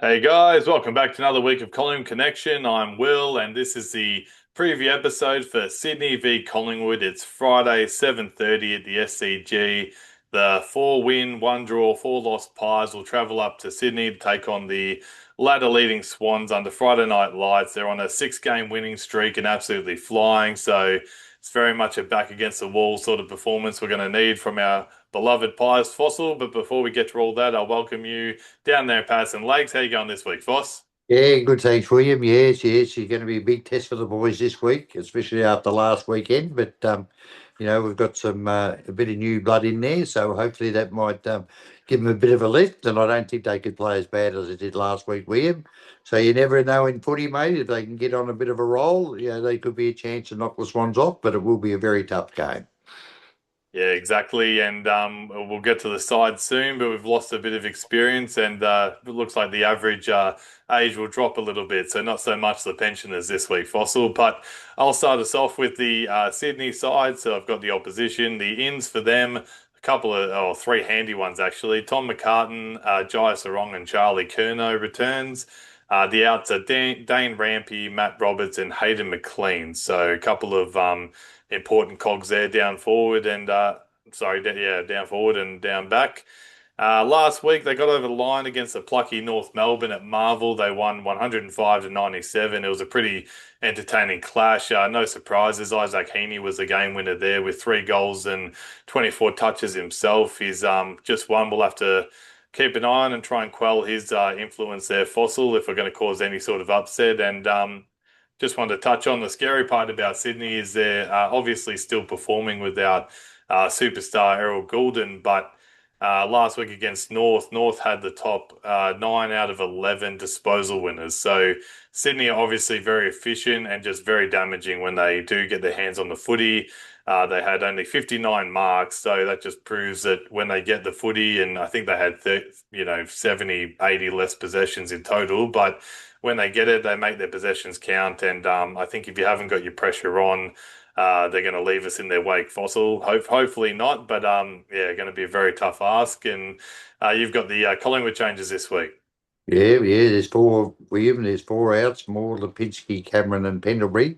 Hey guys, welcome back to another week of Collingwood Connection. I'm Will, and this is the preview episode for Sydney v Collingwood. It's Friday, 7:30 at the SCG. The four-win, one-draw, four-loss Pies will travel up to Sydney to take on the ladder-leading Swans under Friday Night Lights. They're on a six-game winning streak and absolutely flying, so it's very much a back against the wall sort of performance we're going to need from our beloved Pies fossil. But before we get to all that, I'll welcome you down there in Patterson Lakes. How you going this week, Foss? Yeah, good thanks, William. Yes, it's going to be a big test for the boys this week, especially after last weekend. But we've got some a bit of new blood in there, so hopefully that might give them a bit of a lift. And I don't think they could play as bad as they did last week, William. So you never know in footy, mate. If they can get on a bit of a roll, they could be a chance to knock the Swans off. But it will be a very tough game. Yeah, exactly. And we'll get to the side soon, but we've lost a bit of experience, and it looks like the average age will drop a little bit. So not so much the pensioners this week, Fossil. But I'll start us off with the Sydney side. So I've got the opposition, the ins for them. A couple of, or three handy ones actually. Tom McCartan, Jai Sarong, and Charlie Curnow returns. The outs are Dane Rampy, Matt Roberts, and Hayden McLean. So a couple of important cogs there down forward and down forward and down back. Last week they got over the line against the plucky North Melbourne at Marvel. They won 105 to 97. It was a pretty entertaining clash. No surprises. Isaac Heaney was the game winner there with 3 goals and 24 touches himself. He's just one we'll have to keep an eye on and try and quell his influence there, Fossil, if we're going to cause any sort of upset. And just wanted to touch on the scary part about Sydney is they're obviously still performing without superstar Errol Goulden, but last week against North had the top 9 out of 11 disposal winners. So Sydney are obviously very efficient and just very damaging when they do get their hands on the footy. They had only 59 marks, so that just proves that when they get the footy, and I think they had 70, 80 less possessions in total, but when they get it, they make their possessions count. And I think if you haven't got your pressure on, they're going to leave us in their wake, Fossil. Hopefully not, but going to be a very tough ask. And you've got the Collingwood changes this week. Yeah. There's four, William. There's four outs: Moore, Lipinski, Cameron, and Pendlebury.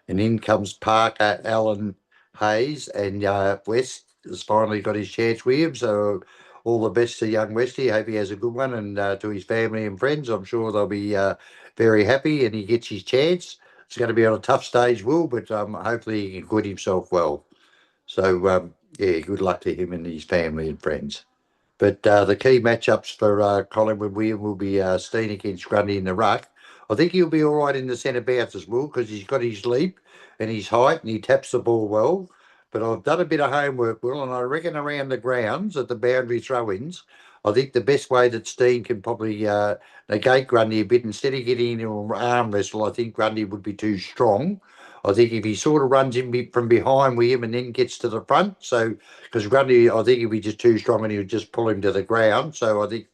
And in comes Parker, Allen, Hayes, and West has finally got his chance with him. So all the best to young Westy. Hope he has a good one. And to his family and friends, I'm sure they'll be very happy and he gets his chance. It's going to be on a tough stage, Will, but hopefully he can acquit himself well. So, good luck to him and his family and friends. But the key matchups for Collingwood William will be Steen against Grundy in the ruck. I think he'll be all right in the centre bounce as well because he's got his leap and his height and he taps the ball well. But I've done a bit of homework, Will, and I reckon around the grounds at the boundary throw-ins, I think the best way that Steen can probably negate Grundy a bit, instead of getting into an arm wrestle, I think Grundy would be too strong. I think if he sort of runs in from behind with him and then gets to the front, so because Grundy, I think he'd be just too strong and he would just pull him to the ground. So I think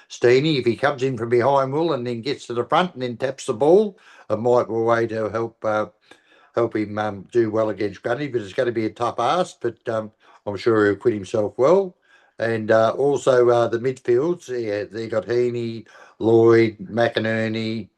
Steenie, if he comes in from behind Will and then gets to the front and then taps the ball, it might be a way to help him do well against Grundy. But it's going to be a tough ask, but I'm sure he'll quit himself well. And also the midfields, yeah, they got Heaney, Lloyd, McInerney,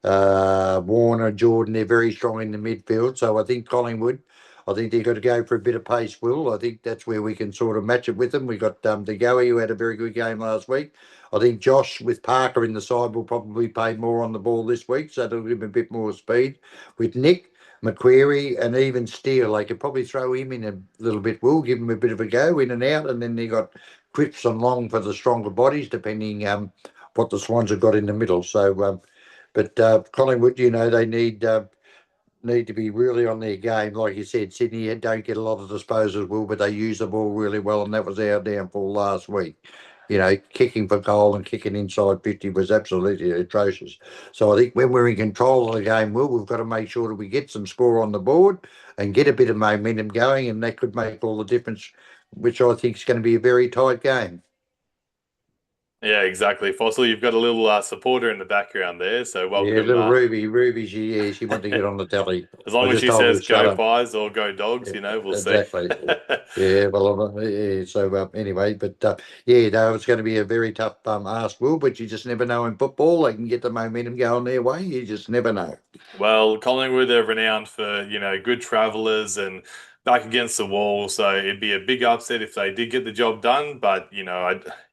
Warner, Jordan, they're very strong in the midfield. So I think Collingwood, I think they've got to go for a bit of pace, Will. I think that's where we can sort of match it with them. We got De Goey, who had a very good game last week. I think Josh with Parker in the side will probably play more on the ball this week, so that'll give him a bit more speed. With Nick, McQuarrie, and even Steele, they could probably throw him in a little bit, Will, give him a bit of a go in and out. And then they got Cripps and Long for the stronger bodies, depending what the Swans have got in the middle. So but Collingwood, they need to be really on their game. Like you said, Sydney don't get a lot of disposals, Will, but they use the ball really well, and that was our downfall last week. Kicking for goal and kicking inside 50 was absolutely atrocious. So I think when we're in control of the game, Will, we've got to make sure that we get some score on the board and get a bit of momentum going, and that could make all the difference, which I think is going to be a very tight game. Yeah, exactly. Fossil, you've got a little supporter in the background there, so Yeah, welcome. little Ruby, she wanted to get on the telly. As I long as just she told her says to shut go up. Pies or go Dogs, Yeah, we'll see. exactly. Yeah, well, yeah, so anyway, but yeah, no, it's going to be a very tough ask, Will, but you just never know in football. They can get the momentum going their way. You just never know. Well, Collingwood are renowned for, good travellers and back against the wall. So it'd be a big upset if they did get the job done. But,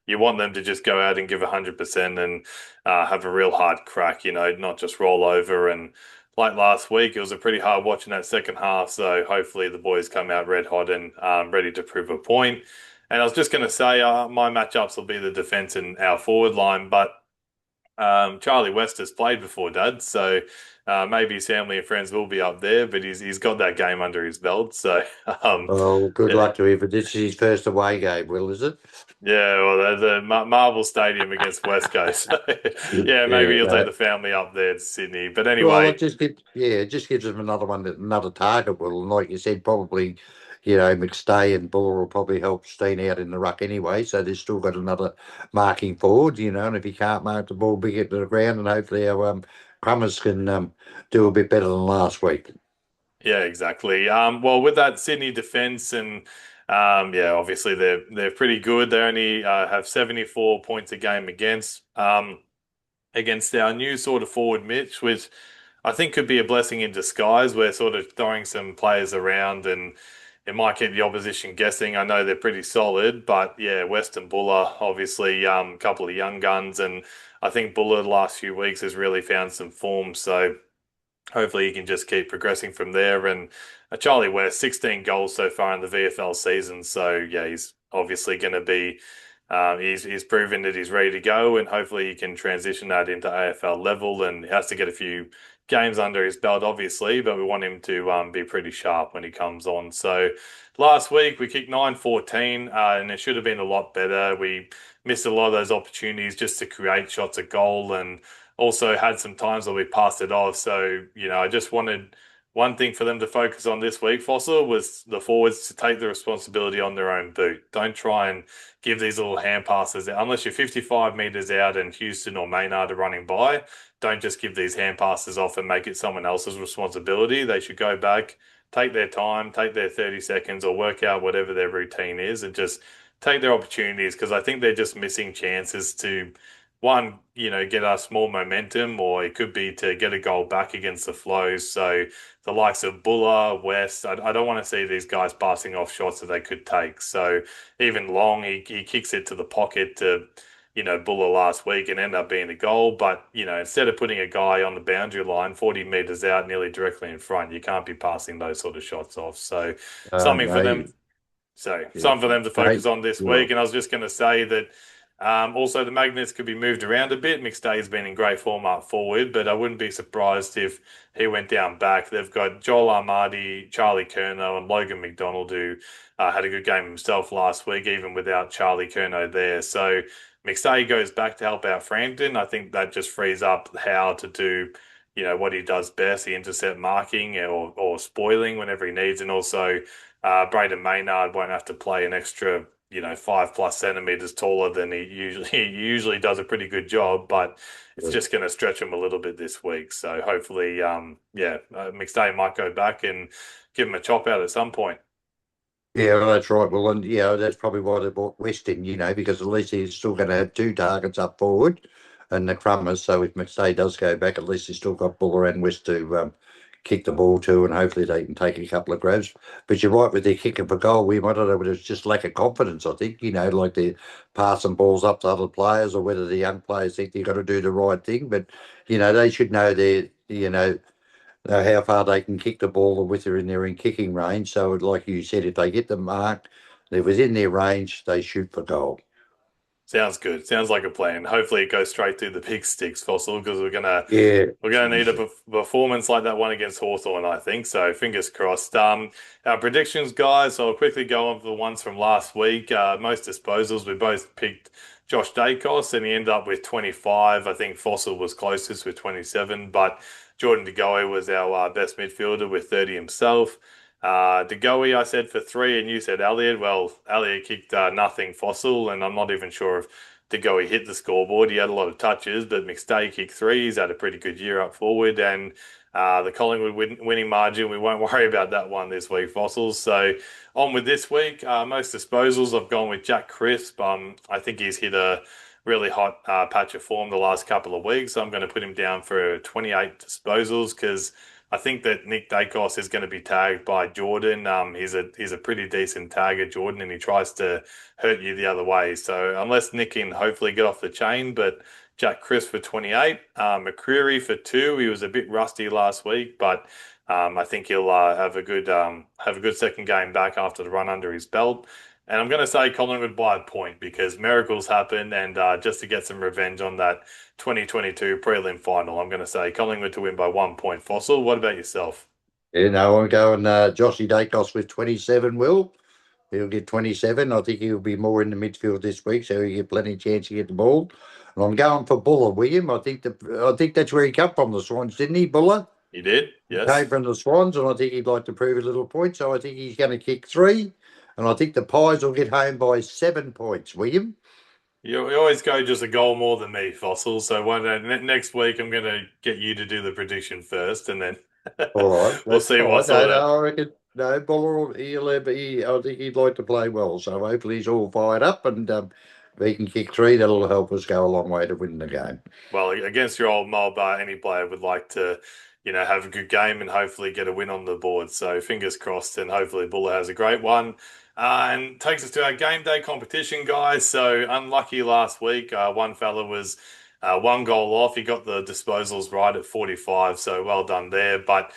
you want them to just go out and give 100% and have a real hard crack, not just roll over. And like last week, it was a pretty hard watching that second half. So hopefully the boys come out red hot and ready to prove a point. And I was just going to say, my matchups will be the defence and our forward line. But Charlie West has played before, Dad, so maybe his family and friends will be up there, but he's got that game under his belt. So Oh, good yeah, luck to him. But this is his first away game, Will, is it? yeah. Well, the Marvel Stadium against West Coast. So, yeah, maybe Yeah, he'll take no. the family up there to Sydney. But Well, anyway, it just gives them another one, another target. Well, like you said, probably, McStay and Buller will probably help Steen out in the ruck anyway. So they've still got another marking forward, and if he can't mark the ball big into the ground, and hopefully our Crummers can do a bit better than last week. yeah, exactly. Well, with that Sydney defense and yeah, obviously they're pretty good. They only have 74 points a game against our new sort of forward Mitch, which I think could be a blessing in disguise. We're sort of throwing some players around and it might keep the opposition guessing. I know they're pretty solid, but yeah, Weston Buller, obviously, a couple of young guns, and I think Buller the last few weeks has really found some form. So hopefully he can just keep progressing from there. And Charlie West, 16 goals so far in the VFL season. So yeah, he's obviously going to be. He's proven that he's ready to go, and hopefully he can transition that into AFL level. And he has to get a few games under his belt, obviously, but we want him to be pretty sharp when he comes on. So last week we kicked 9-14, and it should have been a lot better. We missed a lot of those opportunities just to create shots at goal, and also had some times where we passed it off. So, I just wanted one thing for them to focus on this week, Fossil, was the forwards to take the responsibility on their own boot. Don't try and give these little hand passes. Unless you're 55 meters out and Houston or Maynard are running by, don't just give these hand passes off and make it someone else's responsibility. They should go back, take their time, take their 30 seconds or work out whatever their routine is and just take their opportunities because I think they're just missing chances to one, get us more momentum, or it could be to get a goal back against the flows. So the likes of Buller, West, I don't want to see these guys passing off shots that they could take. So even Long, he kicks it to the pocket to, Buller last week and end up being a goal. But, instead of putting a guy on the boundary line 40 meters out, nearly directly in front, you can't be passing those sort of shots off. So something for them No, yeah, something for them to focus no, on this yeah, week. And I was just going to say that also the Magnets could be moved around a bit. McStay's been in great form up forward, but I wouldn't be surprised if he went down back. They've got Joel Armadi, Charlie Curnow, and Logan McDonald, who had a good game himself last week, even without Charlie Curnow there. So McStay goes back to help out Frampton. I think that just frees up Howe to do. What he does best, the intercept marking or spoiling whenever he needs, and also Braden Maynard won't have to play an extra, 5+ centimeters taller than he usually he usually does a pretty good job, but it's yeah. just going to stretch him a little bit this week. So hopefully, yeah, McStay might go back and give him a chop out at some point. Yeah, well, that's right. Well, and that's probably why they bought Weston, because at least he's still going to have two targets up forward and the Crummers. So if McStay does go back, at least he's still got Buller and West to kick the ball to, and hopefully they can take a couple of grabs. But you're right with their kicking for goal. We might not know whether it's just lack of confidence, I think, like they're passing balls up to other players or whether the young players think they've got to do the right thing. But, they should know know how far they can kick the ball or whether they're in kicking range. So, like you said, if they get the mark, they're within their range, they shoot for goal. Sounds good. Sounds like a plan. Hopefully, it goes straight through the big sticks, Fossil, because Yeah, we're gonna need a performance like that one against Hawthorn, I think. So fingers crossed. Our predictions, guys. So I'll quickly go on for the ones from last week. Most disposals, we both picked Josh Dacos, and he ended up with 25. I think Fossil was closest with 27, but Jordan De Goey was our best midfielder with 30 himself. De Goey, I said for three, and you said Elliot. Well, Elliot kicked nothing Fossil, and I'm not even sure if to go. He hit the scoreboard. He had a lot of touches, but McStay kicked three. He's had a pretty good year up forward, and the Collingwood winning margin, we won't worry about that one this week, Fossils. So on with this week, most disposals, I've gone with Jack Crisp. I think he's hit a really hot patch of form the last couple of weeks. So I'm going to put him down for 28 disposals because I think that Nick Dacos is going to be tagged by Jordan. He's a pretty decent tagger, Jordan, and he tries to hurt you the other way. So unless Nick can hopefully get off the chain, but Jack Chris for 28, McCreary for two. He was a bit rusty last week, but I think he'll have a good second game back after the run under his belt. And I'm going to say Collingwood by a point because miracles happen, and just to get some revenge on that 2022 prelim final, I'm going to say Collingwood to win by 1 point. Fossil, what about yourself? I'm going Joshy Dacos with 27, Will. He'll get 27. I think he'll be more in the midfield this week, so he'll get plenty of chance to get the ball. And I'm going for Buller, William. I think that's where he come from, the Swans, didn't he, Buller? You did? He came Yes. from the Swans, and I think he'd like to prove a little point, so I think he's going to kick three. And I think the Pies will get home by 7 points, William. You always go just a goal more than me, Fossil. So next week, I'm going to get you to do the prediction first, and then All right, we'll that's see what fine. sort of. No, I reckon no Buller. I think he'd like to play well. So hopefully he's all fired up, and if he can kick three, that'll help us go a long way to win the game. Well, against your old mob, any player would like to, have a good game and hopefully get a win on the board. So fingers crossed, and hopefully Buller has a great one. And takes us to our game day competition, guys. So unlucky last week. One fella was 1 goal off. He got the disposals right at 45. So well done there. But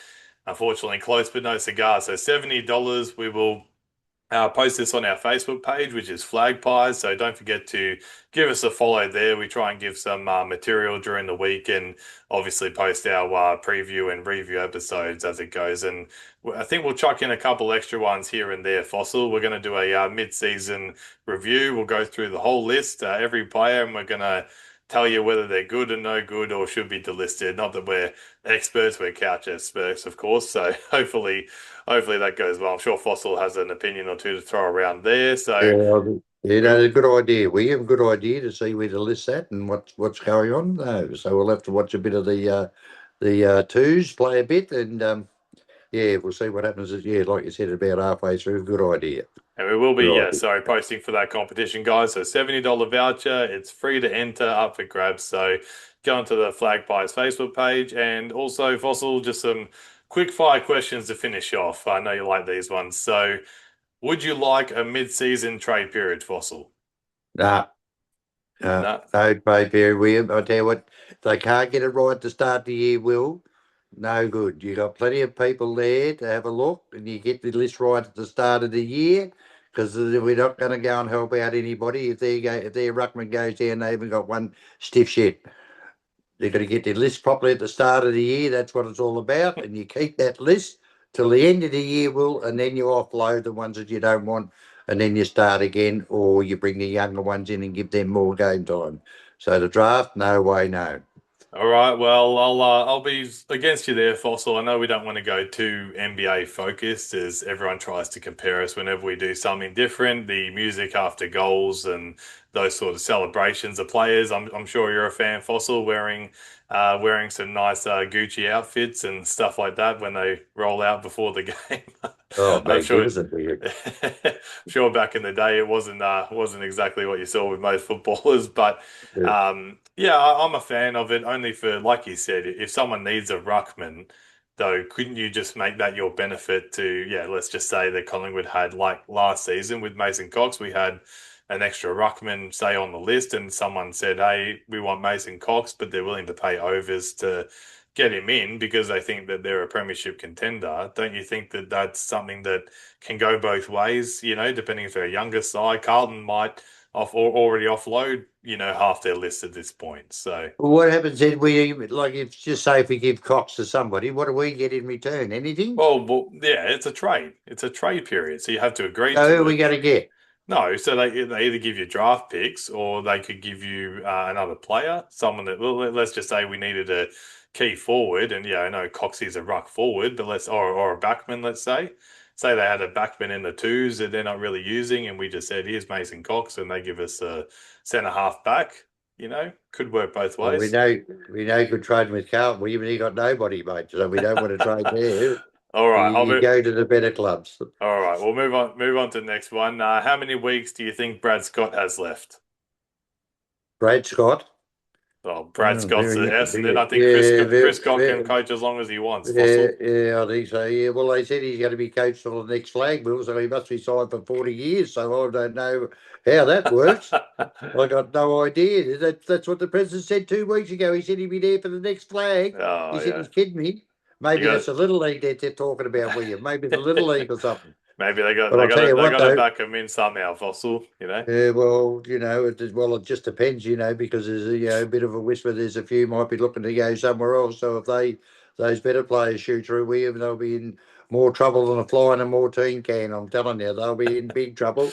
unfortunately, close but no cigar. So $70. We will post this on our Facebook page, which is Flag Pies. So don't forget to give us a follow there. We try and give some material during the week and obviously post our preview and review episodes as it goes. And I think we'll chuck in a couple extra ones here and there, Fossil. We're going to do a mid-season review. We'll go through the whole list, every player, and we're going to tell you whether they're good or no good or should be delisted. Not that we're experts, we're couch experts, of course. So hopefully that goes well. I'm sure Fossil has an opinion or two to throw around there. So Yeah, we a good idea. We have a good idea to see where to list that and what's going on. No, so we'll have to watch a bit of the twos, play a bit, and yeah, we'll see what happens. Yeah, like you said, about halfway through. Good idea. and we will be, Good yeah, idea. sorry, posting for that competition, guys. So $70 voucher. It's free to enter, up for grabs. So go onto the Flag Pies Facebook page and also Fossil, just some quick fire questions to finish off. I know you like these ones. So would you like a mid-season trade period, Fossil? Nah, No. no pay period. I tell you what, if they can't get it right at the start of the year, Will, no good. You got plenty of people there to have a look, and you get the list right at the start of the year, because we're not going to go and help out anybody if their ruckman goes down. They haven't got one stiff shit. They're going to get their list properly at the start of the year. That's what it's all about. And you keep that list till the end of the year, Will, and then you offload the ones that you don't want, and then you start again, or you bring the younger ones in and give them more game time. So the draft, no way, no. All right. Well, I'll be against you there, Fossil. I know we don't want to go too NBA focused as everyone tries to compare us whenever we do something different. The music after goals and those sort of celebrations of players. I'm sure you're a fan, Fossil, wearing some nice Gucci outfits and stuff like that when they roll out before the game. Oh, I'm sure. magnificent. I'm sure back in the day it wasn't exactly what you saw with most footballers, but yeah, I'm a fan of it only for, like you said, if someone needs a ruckman, though, couldn't you just make that your benefit to, yeah, let's just say that Collingwood had, like last season with Mason Cox, we had an extra ruckman, say, on the list, and someone said, hey, we want Mason Cox, but they're willing to pay overs to get him in because they think that they're a premiership contender. Don't you think that that's something that can go both ways, depending if they're a younger side? Carlton might already offload, half their list at this point. So, Well, what happens then? Like, if just say if we give Cox to somebody, what do we get in return? Anything? well, yeah, it's a trade. It's a trade period. So you have to agree So who are to we it. going to get? No, so they either give you draft picks or they could give you another player, someone that, well, let's just say we needed a key forward, and yeah, I know Coxey's a ruck forward, but or a backman, let's say. say they had a backman in the twos that they're not really using, and we just said, here's Mason Cox, and they give us a centre half back. Could work both Well, we ways. know we know good trading with Carlton. We even got nobody, mate. So we don't want to trade there. All You, right, you go to the better clubs. all right. We'll move on to the next one. How many weeks do you think Brad Scott has left? Brad Scott. Well, Brad Oh, Scott's very, the S, and then I very, think Chris yeah, Scott, very, Chris Scott can very, coach as long as he wants. yeah, Fossil. yeah, I think so. Yeah, well, they said he's going to be coached on the next flag, Bill, so he must be signed for 40 years. So I don't know how that works. I got no idea. That's what the president said 2 weeks ago. He said he'd be there for the next flag. Oh He said yeah, he's kidding me. you Maybe got that's a little league that they're talking about, William. Maybe the little league or something. maybe they got But they I'll got tell to you they what, got to though. back him in somehow. Fossil. Well, it just depends, because there's a bit of a whisper. There's a few might be looking to go somewhere else. So if those better players shoot through, they'll be in more trouble than a fly in a Morteen can. I'm telling you, they'll be in big trouble. Yeah,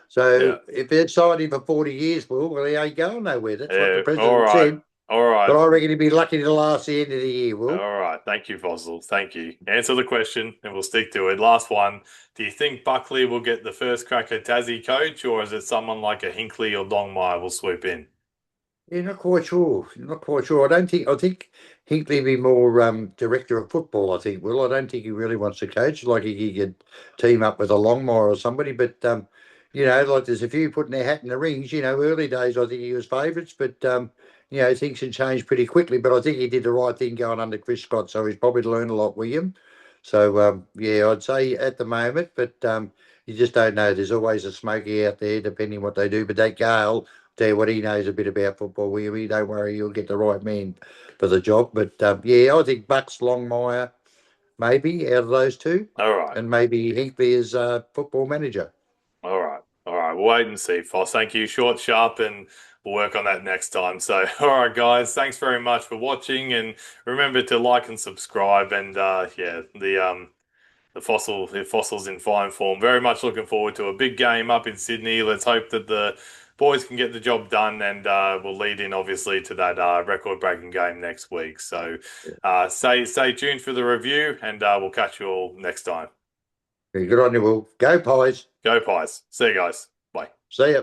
So if they're signed him for 40 years, well, he ain't going nowhere. That's what the yeah. All president right, said. all But right. I reckon he'd be lucky to last the end of the year, Will. All right. Thank you, Fossil. Thank you. Answer the question and we'll stick to it. Last one. Do you think Buckley will get the first crack at Tassie coach, or is it someone like a Hinkley or Longmire will swoop in? Yeah, not quite sure. Not quite sure. I think Hinkley be more director of football, I think, Will. I don't think he really wants to coach. Like he could team up with a Longmire or somebody. But like there's a few putting their hat in the rings. Early days I think he was favourites, but things can change pretty quickly. But I think he did the right thing going under Chris Scott, so he's probably learned a lot with him. So yeah, I'd say at the moment, but you just don't know. There's always a smoky out there, depending what they do. But that Gale, tell you what, he knows a bit about football. We don't worry, you'll get the right man for the job. But yeah, I think Bucks, Longmire, maybe out of those two, All right. and maybe Hinkley as football manager. All right. All right. We'll wait and see, Foss. Thank you. Short, sharp, and we'll work on that next time. So, all right, guys. Thanks very much for watching, and remember to like and subscribe. And yeah, the fossils in fine form. Very much looking forward to a big game up in Sydney. Let's hope that the boys can get the job done, and we'll lead in obviously to that record-breaking game next week. So, stay tuned for the review, and we'll catch you all next time. Good on you, Will. Go Pies. Go Pies. See you guys. Bye. See ya.